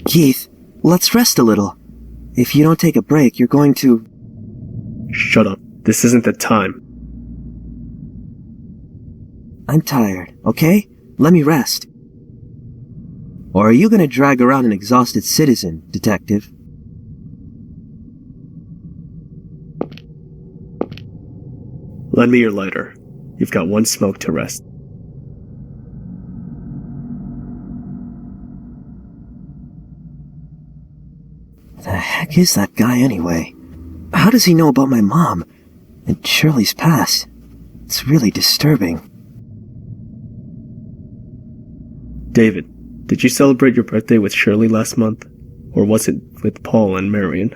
Keith, let's rest a little. If you don't take a break, you're going to... Shut up. This isn't the time. I'm tired, okay? Let me rest. Or are you gonna drag around an exhausted citizen, detective? Lend me your lighter. You've got one smoke to rest. The heck is that guy anyway? How does he know about my mom and Shirley's past? It's really disturbing. David, did you celebrate your birthday with Shirley last month? Or was it with Paul and Marion?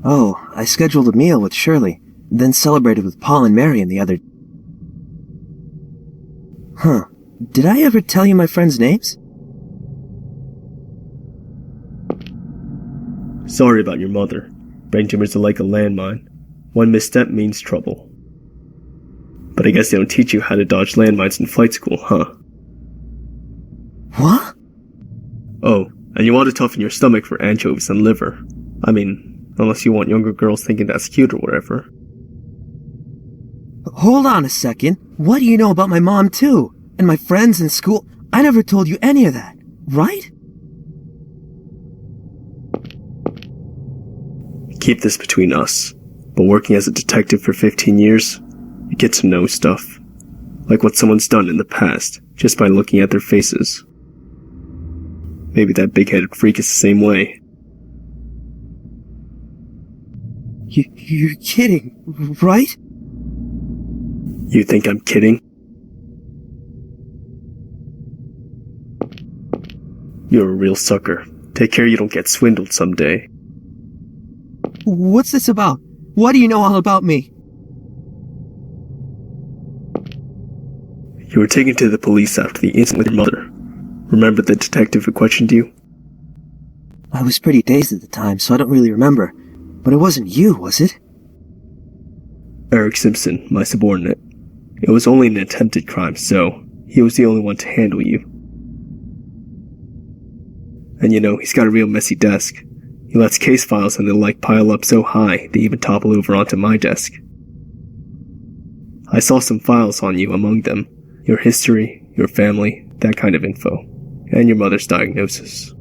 Oh, I scheduled a meal with Shirley, then celebrated with Paul and Marion the other... Huh. Did I ever tell you my friends' names? Sorry about your mother. Brain tumors are like a landmine. One misstep means trouble. But I guess they don't teach you how to dodge landmines in flight school, huh? What? Oh, and you want to toughen your stomach for anchovies and liver. I mean, unless you want younger girls thinking that's cute or whatever. Hold on a second. What do you know about my mom, too? And my friends in school? I never told you any of that, right? Keep this between us. But working as a detective for 15 years, you get to know stuff. Like what someone's done in the past, just by looking at their faces. Maybe that big-headed freak is the same way. You're kidding, right? You think I'm kidding? You're a real sucker. Take care you don't get swindled someday. What's this about? What do you know all about me? You were taken to the police after the incident with your mother. Remember the detective who questioned you? I was pretty dazed at the time, so I don't really remember. But it wasn't you, was it? Eric Simpson, my subordinate. It was only an attempted crime, so he was the only one to handle you. And you know, he's got a real messy desk. He lets case files and the like pile up so high they even topple over onto my desk. I saw some files on you among them. Your history, your family, that kind of info. And your mother's diagnosis.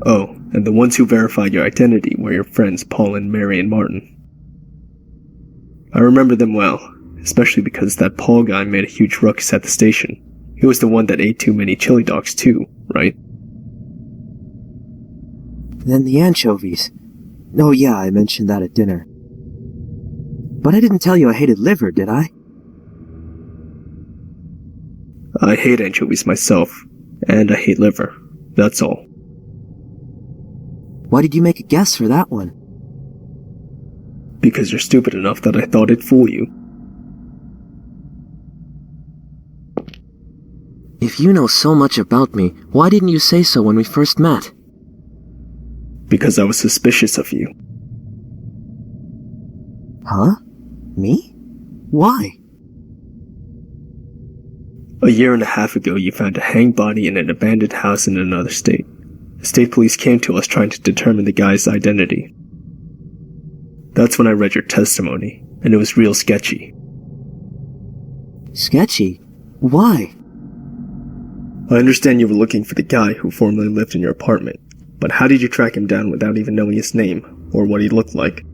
Oh, and the ones who verified your identity were your friends Paul and Mary and Martin. I remember them well, especially because that Paul guy made a huge ruckus at the station. He was the one that ate too many chili dogs too, right? Then the anchovies. Oh yeah, I mentioned that at dinner. But I didn't tell you I hated liver, did I? I hate anchovies myself, and I hate liver. That's all. Why did you make a guess for that one? Because you're stupid enough that I thought it'd fool you. If you know so much about me, why didn't you say so when we first met? Because I was suspicious of you. Huh? Me? Why? A year and a half ago, you found a hanged body in an abandoned house in another state. The state police came to us trying to determine the guy's identity. That's when I read your testimony, and it was real sketchy. Sketchy? Why? I understand you were looking for the guy who formerly lived in your apartment, but how did you track him down without even knowing his name, or what he looked like?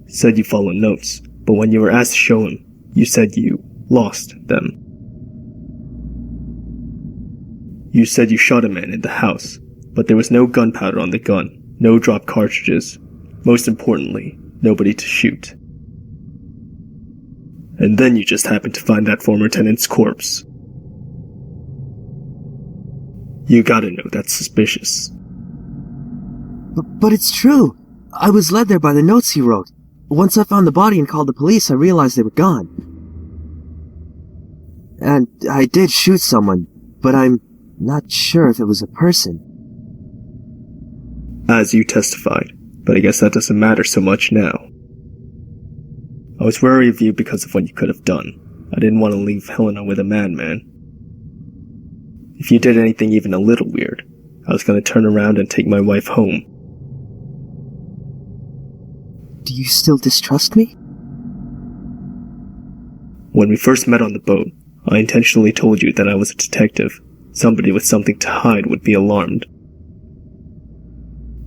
Said you followed notes, but when you were asked to show him, you said you lost them. You said you shot a man in the house, but there was no gunpowder on the gun, no dropped cartridges. Most importantly, nobody to shoot. And then you just happened to find that former tenant's corpse. You gotta know that's suspicious. But it's true. I was led there by the notes he wrote. Once I found the body and called the police, I realized they were gone. And I did shoot someone, but I'm not sure if it was a person. As you testified, but I guess that doesn't matter so much now. I was wary of you because of what you could have done. I didn't want to leave Helena with a madman. If you did anything even a little weird, I was going to turn around and take my wife home. Do you still distrust me? When we first met on the boat, I intentionally told you that I was a detective. Somebody with something to hide would be alarmed.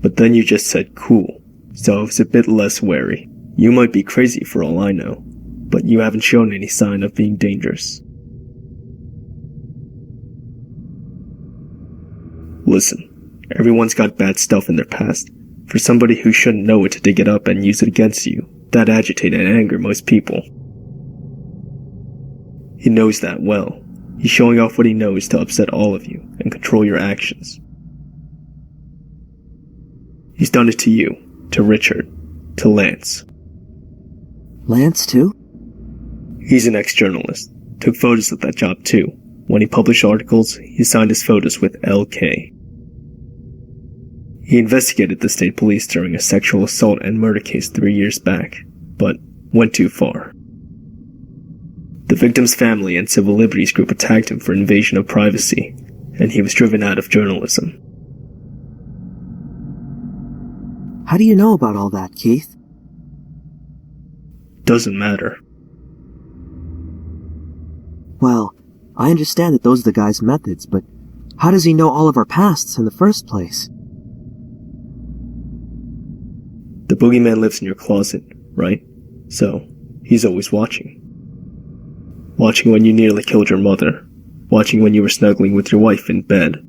But then you just said cool, so I was a bit less wary. You might be crazy for all I know, but you haven't shown any sign of being dangerous. Listen, everyone's got bad stuff in their past. For somebody who shouldn't know it to dig it up and use it against you, that'd agitate and anger most people. He knows that well. He's showing off what he knows to upset all of you and control your actions. He's done it to you, to Richard, to Lance. Lance, too? He's an ex-journalist. Took photos of that job, too. When he published articles, he signed his photos with LK. He investigated the state police during a sexual assault and murder case 3 years back, but went too far. The victim's family and civil liberties group attacked him for invasion of privacy, and he was driven out of journalism. How do you know about all that, Keith? Doesn't matter. Well, I understand that those are the guy's methods, but how does he know all of our pasts in the first place? The Boogie Man lives in your closet, right? So, he's always watching. Watching when you nearly killed your mother. Watching when you were snuggling with your wife in bed.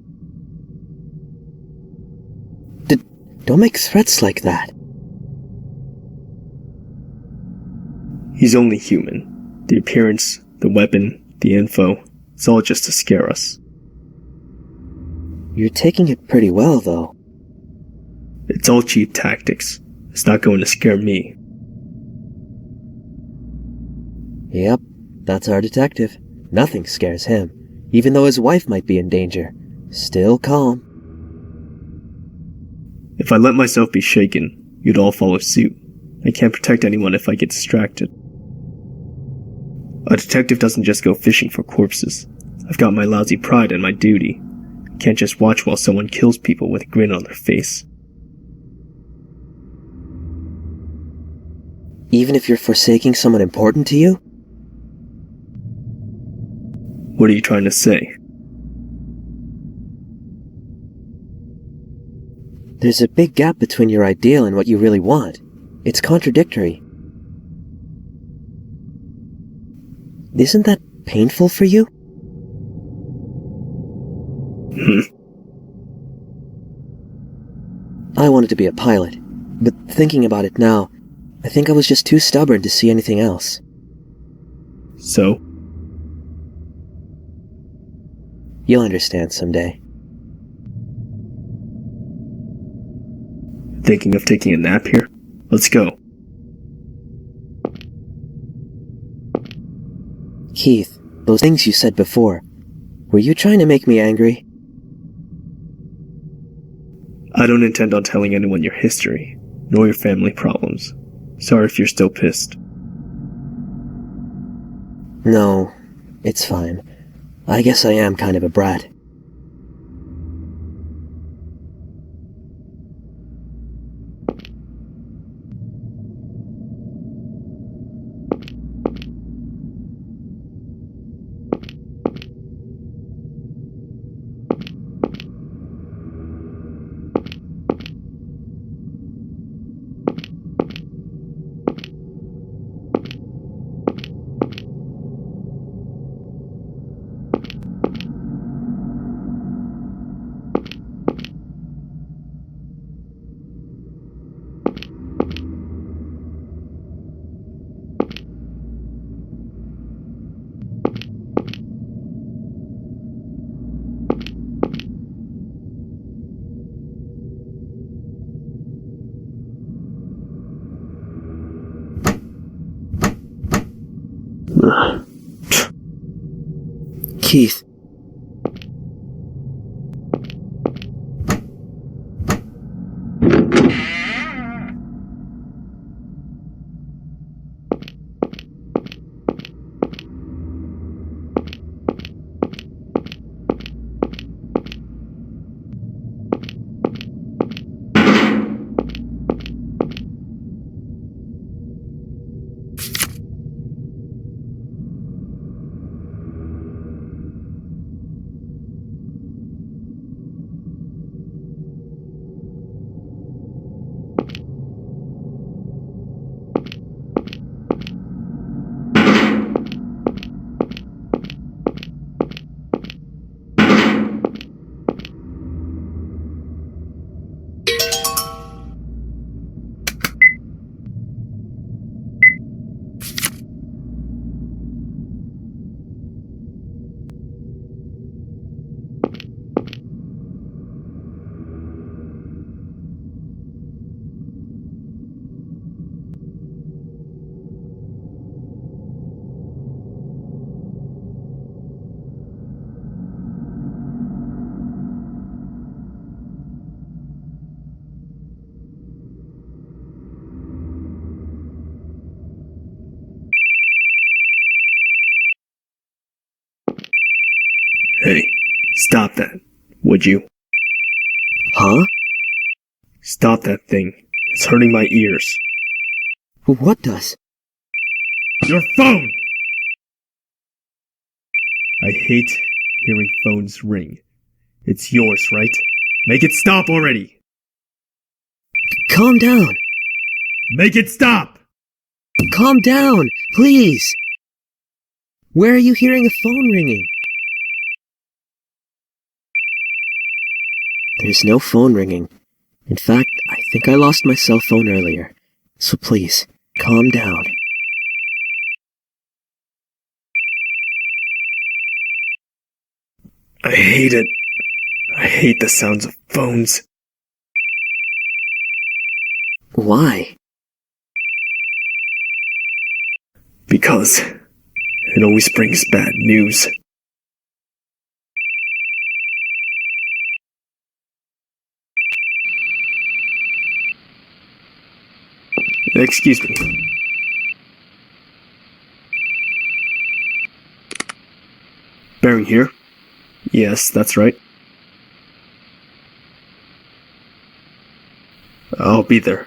Don't make threats like that. He's only human. The appearance, the weapon, the info, it's all just to scare us. You're taking it pretty well, though. It's all cheap tactics. It's not going to scare me. Yep, that's our detective. Nothing scares him, even though his wife might be in danger. Still calm. If I let myself be shaken, you'd all follow suit. I can't protect anyone if I get distracted. A detective doesn't just go fishing for corpses. I've got my lousy pride and my duty. I can't just watch while someone kills people with a grin on their face. Even if you're forsaking someone important to you? What are you trying to say? There's a big gap between your ideal and what you really want. It's contradictory. Isn't that painful for you? I wanted to be a pilot, but thinking about it now, I think I was just too stubborn to see anything else. So? You'll understand someday. Thinking of taking a nap here? Let's go. Keith, those things you said before, were you trying to make me angry? I don't intend on telling anyone your history, nor your family problems. Sorry if you're still pissed. No, it's fine. I guess I am kind of a brat. Keith. Hey, stop that, would you? Huh? Stop that thing. It's hurting my ears. What does? Your phone! I hate hearing phones ring. It's yours, right? Make it stop already! Calm down. Make it stop! Calm down, please. Where are you hearing a phone ringing? There's no phone ringing. In fact, I think I lost my cell phone earlier. So please, calm down. I hate it. I hate the sounds of phones. Why? Because it always brings bad news. Excuse me. Bearing here? Yes, that's right. I'll be there.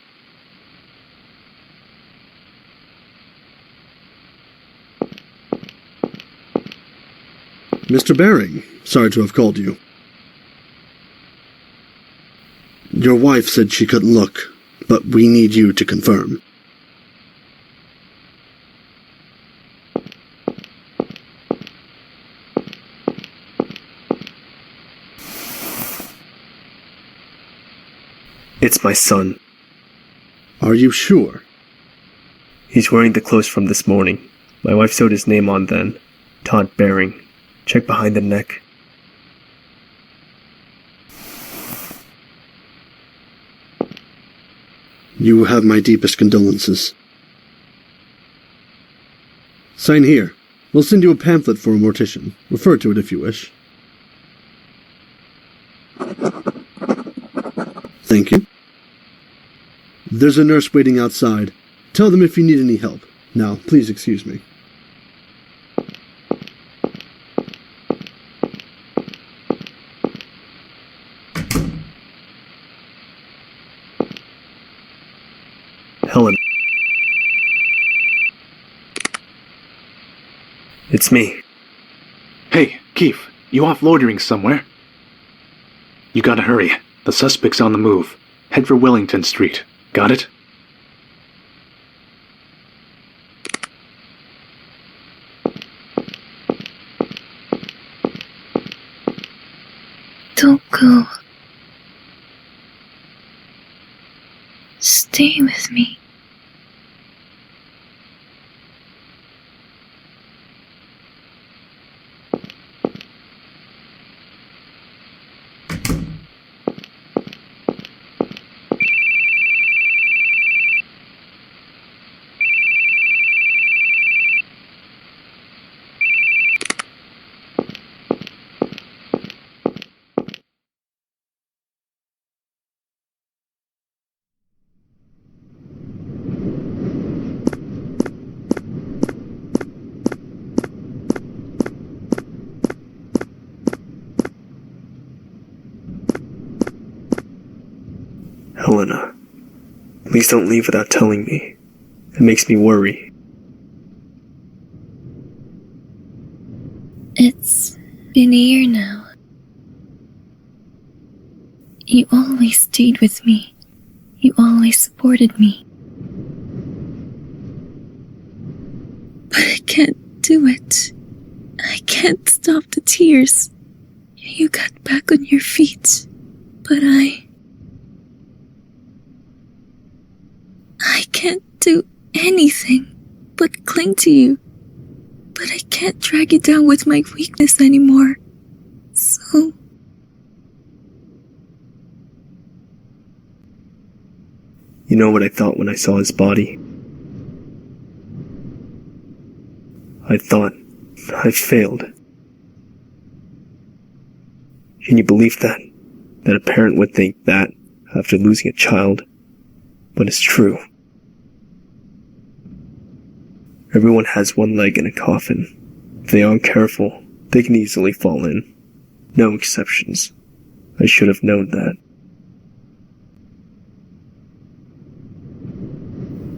Mr. Baring, sorry to have called you. Your wife said she couldn't look, but we need you to confirm. It's my son. Are you sure? He's wearing the clothes from this morning. My wife sewed his name on then. Todd Baring. Check behind the neck. You have my deepest condolences. Sign here. We'll send you a pamphlet for a mortician. Refer to it if you wish. Thank you. There's a nurse waiting outside. Tell them if you need any help. Now, please excuse me. Helen. It's me. Hey, Keith, you off loitering somewhere? You gotta hurry. The suspect's on the move. Head for Wellington Street. Got it? Don't go. Stay with me. Helena. Please don't leave without telling me. It makes me worry. It's been a year now. You always stayed with me. You always supported me. But I can't do it. I can't stop the tears. You got back on your feet, but I can't do anything but cling to you. But I can't drag you down with my weakness anymore. So... You know what I thought when I saw his body? I thought I failed. Can you believe that? That a parent would think that after losing a child? But it's true. Everyone has one leg in a coffin. If they aren't careful, they can easily fall in. No exceptions. I should have known that.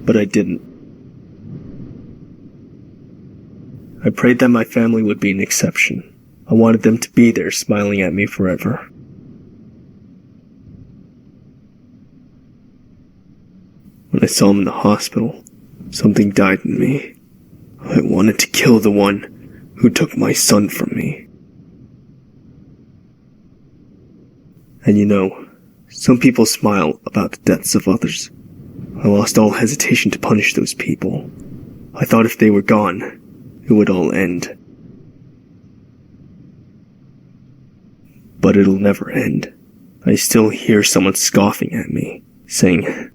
But I didn't. I prayed that my family would be an exception. I wanted them to be there smiling at me forever. When I saw him in the hospital, something died in me. I wanted to kill the one who took my son from me. And you know, some people smile about the deaths of others. I lost all hesitation to punish those people. I thought if they were gone, it would all end. But it'll never end. I still hear someone scoffing at me, saying,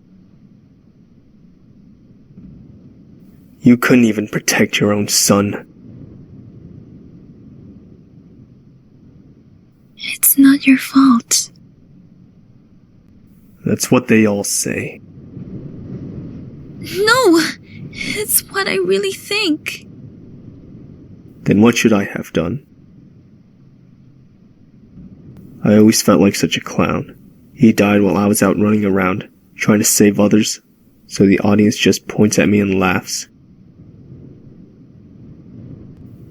"You couldn't even protect your own son." It's not your fault. That's what they all say. No! It's what I really think. Then what should I have done? I always felt like such a clown. He died while I was out running around, trying to save others, so the audience just points at me and laughs.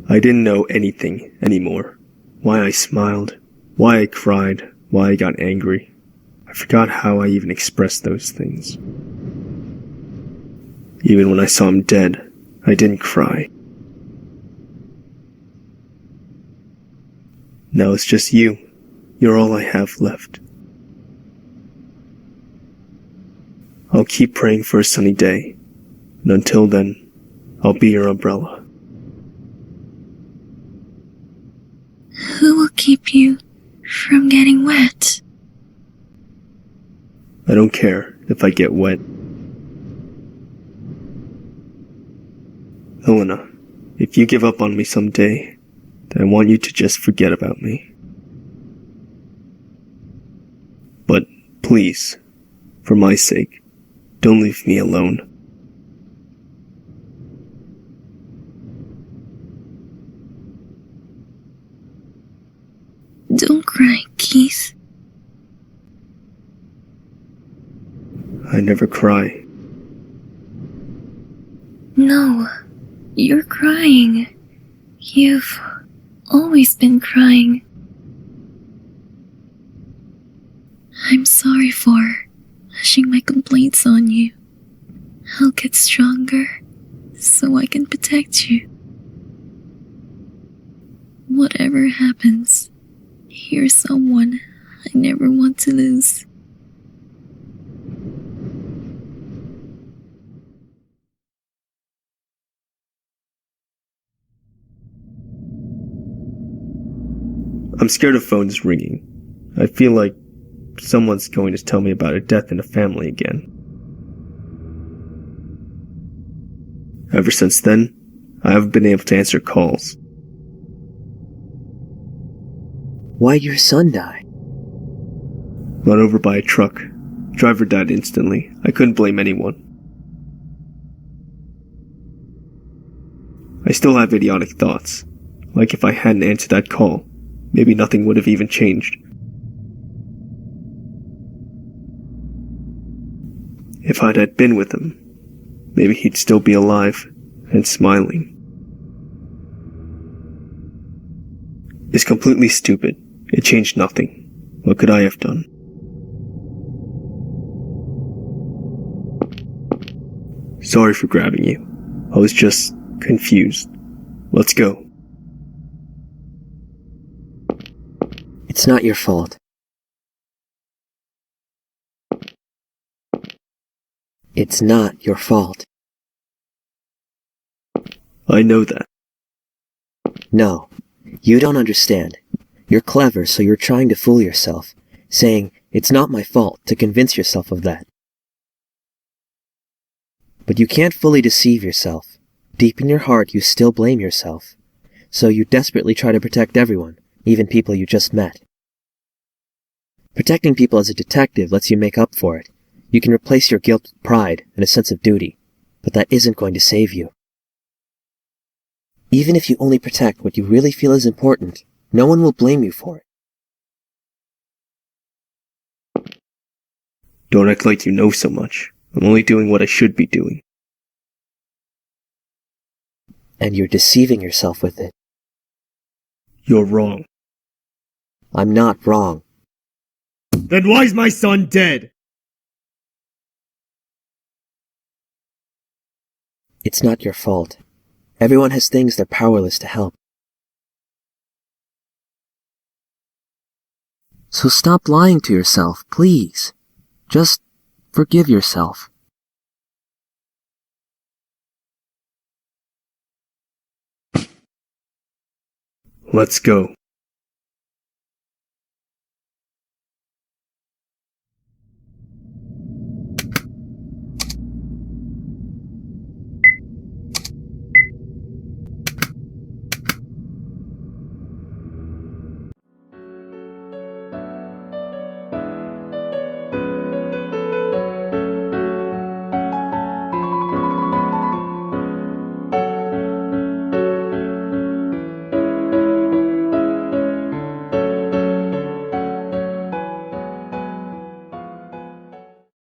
I didn't know anything anymore. Why I smiled, why I cried, why I got angry. I forgot how I even expressed those things. Even when I saw him dead, I didn't cry. Now it's just you. You're all I have left. I'll keep praying for a sunny day, and until then, I'll be your umbrella. Who will keep you from getting wet? I don't care if I get wet. Helena, if you give up on me someday, then I want you to just forget about me. But please, for my sake, don't leave me alone. Don't cry, Keith. I never cry. No, you're crying. You've always been crying. I'm sorry for pushing my complaints on you. I'll get stronger so I can protect you. Whatever happens, you're someone I never want to lose. I'm scared of phones ringing. I feel like someone's going to tell me about a death in the family again. Ever since then, I haven't been able to answer calls. Why'd your son die? Run over by a truck. Driver died instantly. I couldn't blame anyone. I still have idiotic thoughts. Like if I hadn't answered that call, maybe nothing would have even changed. If I'd had been with him, maybe he'd still be alive and smiling. It's completely stupid. It changed nothing. What could I have done? Sorry for grabbing you. I was just confused. Let's go. It's not your fault. It's not your fault. I know that. No, you don't understand. You're clever, so you're trying to fool yourself, saying, "It's not my fault," to convince yourself of that. But you can't fully deceive yourself. Deep in your heart, you still blame yourself. So you desperately try to protect everyone, even people you just met. Protecting people as a detective lets you make up for it. You can replace your guilt with pride and a sense of duty, but that isn't going to save you. Even if you only protect what you really feel is important, no one will blame you for it. Don't act like you know so much. I'm only doing what I should be doing. And you're deceiving yourself with it. You're wrong. I'm not wrong. Then why's my son dead? It's not your fault. Everyone has things they're powerless to help. So stop lying to yourself, please. Just forgive yourself. Let's go.